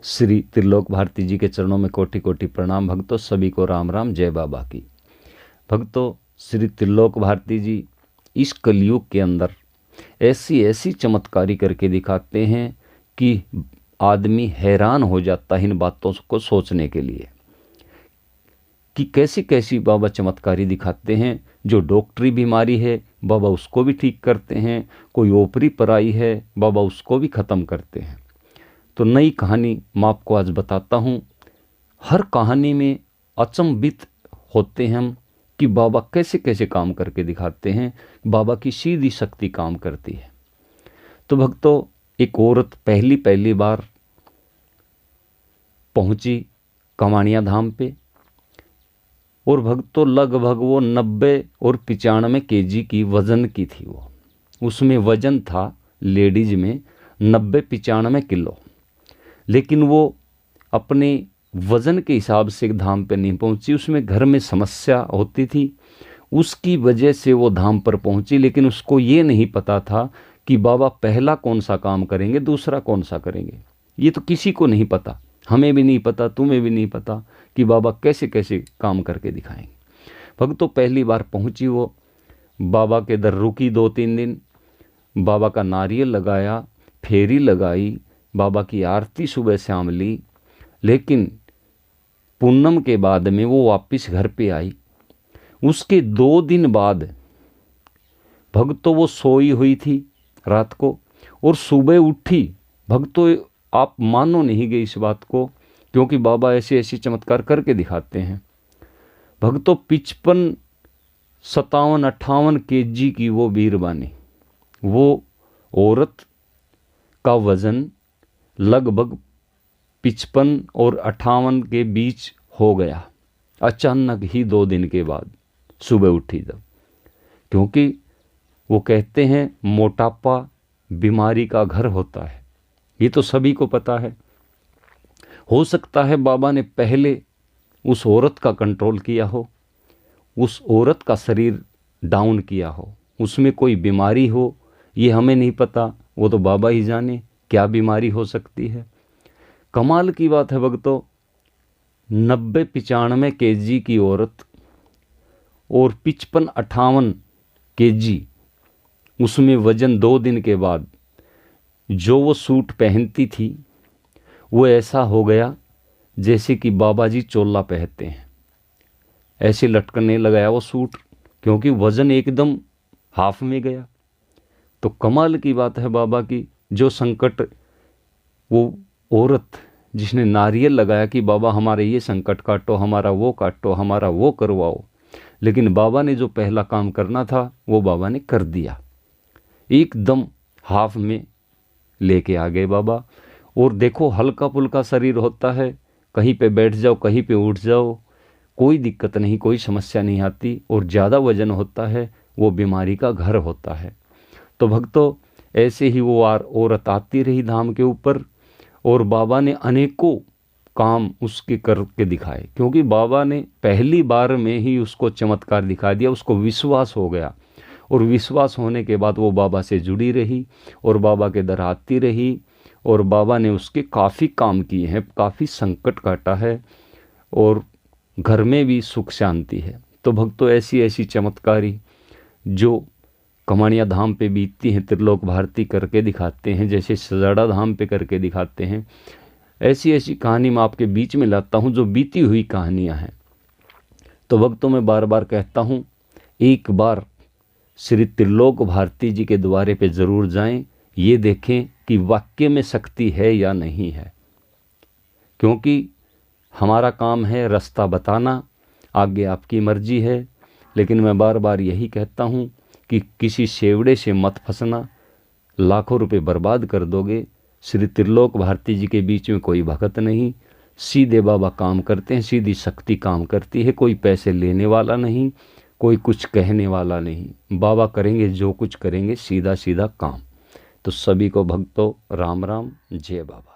श्री त्रिलोक भारती जी के चरणों में कोटि कोटि प्रणाम। भक्तों सभी को राम राम, जय बाबा की। भक्तों श्री त्रिलोक भारती जी इस कलयुग के अंदर ऐसी ऐसी चमत्कारी करके दिखाते हैं कि आदमी हैरान हो जाता है इन बातों को सोचने के लिए कि कैसी कैसी बाबा चमत्कारी दिखाते हैं। जो डॉक्टरी बीमारी है बाबा उसको भी ठीक करते हैं, कोई ओपरी पराई है बाबा उसको भी ख़त्म करते हैं। तो नई कहानी मैं आपको आज बताता हूँ। हर कहानी में अचंभित होते हैं हम कि बाबा कैसे कैसे काम करके दिखाते हैं। बाबा की सीधी शक्ति काम करती है। तो भक्तों एक औरत पहली बार पहुंची कमानिया धाम पे और भक्तों लगभग वो 90 और 95 केजी की वजन की थी। वो उसमें वजन था लेडीज में 90-95 किलो, लेकिन वो अपने वजन के हिसाब से धाम पे नहीं पहुंची। उसमें घर में समस्या होती थी, उसकी वजह से वो धाम पर पहुंची। लेकिन उसको ये नहीं पता था कि बाबा पहला कौन सा काम करेंगे, दूसरा कौन सा करेंगे। ये तो किसी को नहीं पता, हमें भी नहीं पता, तुम्हें भी नहीं पता कि बाबा कैसे कैसे काम करके दिखाएंगे। भक्तों पहली बार पहुंची वो, बाबा के दर रुकी 2-3 दिन, बाबा का नारियल लगाया, फेरी लगाई, बाबा की आरती सुबह शाम ली। लेकिन पूनम के बाद में वो वापस घर पे आई। उसके 2 दिन बाद भक्तों वो सोई हुई थी रात को और सुबह उठी। भक्तों आप मानो नहीं गए इस बात को, क्योंकि बाबा ऐसे ऐसे चमत्कार करके दिखाते हैं। भक्तों 55, 57, 58 केजी की वो वीरबानी, वो औरत का वजन लगभग 55 और 58 के बीच हो गया अचानक ही 2 दिन के बाद सुबह उठी जब। क्योंकि वो कहते हैं मोटापा बीमारी का घर होता है, ये तो सभी को पता है। हो सकता है बाबा ने पहले उस औरत का कंट्रोल किया हो, उस औरत का शरीर डाउन किया हो, उसमें कोई बीमारी हो, ये हमें नहीं पता, वो तो बाबा ही जाने क्या बीमारी हो सकती है। कमाल की बात है भक्तों, 90-95 केजी की औरत और 55-58 केजी उसमें वजन 2 दिन के बाद जो वो सूट पहनती थी वो ऐसा हो गया जैसे कि बाबा जी चोला पहनते हैं, ऐसे लटकने लगाया वो सूट, क्योंकि वजन एकदम हाफ में गया। तो कमाल की बात है बाबा की, जो संकट वो औरत जिसने नारियल लगाया कि बाबा हमारे ये संकट काटो, हमारा वो काटो, हमारा वो करवाओ, लेकिन बाबा ने जो पहला काम करना था वो बाबा ने कर दिया। एकदम हाफ में लेके आ गए बाबा। और देखो हल्का फुल्का शरीर होता है, कहीं पे बैठ जाओ, कहीं पे उठ जाओ, कोई दिक्कत नहीं, कोई समस्या नहीं आती। और ज़्यादा वजन होता है वो बीमारी का घर होता है। तो भक्तों ऐसे ही वो औरत आती रही धाम के ऊपर और बाबा ने अनेकों काम उसके करके दिखाए, क्योंकि बाबा ने पहली बार में ही उसको चमत्कार दिखा दिया। उसको विश्वास हो गया और विश्वास होने के बाद वो बाबा से जुड़ी रही और बाबा के दर आती रही और बाबा ने उसके काफ़ी काम किए हैं, काफ़ी संकट काटा है और घर में भी सुख शांति है। तो भक्तों ऐसी ऐसी चमत्कारी जो कमानिया धाम पे बीतती हैं त्रिलोक भारती करके दिखाते हैं, जैसे सजाड़ा धाम पे करके दिखाते हैं। ऐसी ऐसी कहानी मैं आपके बीच में लाता हूँ जो बीती हुई कहानियाँ हैं। तो भक्तों मैं बार बार कहता हूँ, एक बार श्री त्रिलोक भारती जी के द्वारे पे ज़रूर जाएं, ये देखें कि वाक्य में शक्ति है या नहीं है। क्योंकि हमारा काम है रास्ता बताना, आगे आपकी मर्जी है। लेकिन मैं बार बार यही कहता हूँ कि किसी सेवड़े से मत फंसना, लाखों रुपए बर्बाद कर दोगे। श्री त्रिलोक भारती जी के बीच में कोई भगत नहीं, सीधे बाबा काम करते हैं, सीधी शक्ति काम करती है। कोई पैसे लेने वाला नहीं, कोई कुछ कहने वाला नहीं। बाबा करेंगे जो कुछ करेंगे, सीधा सीधा काम। तो सभी को भक्तों राम राम, जय बाबा।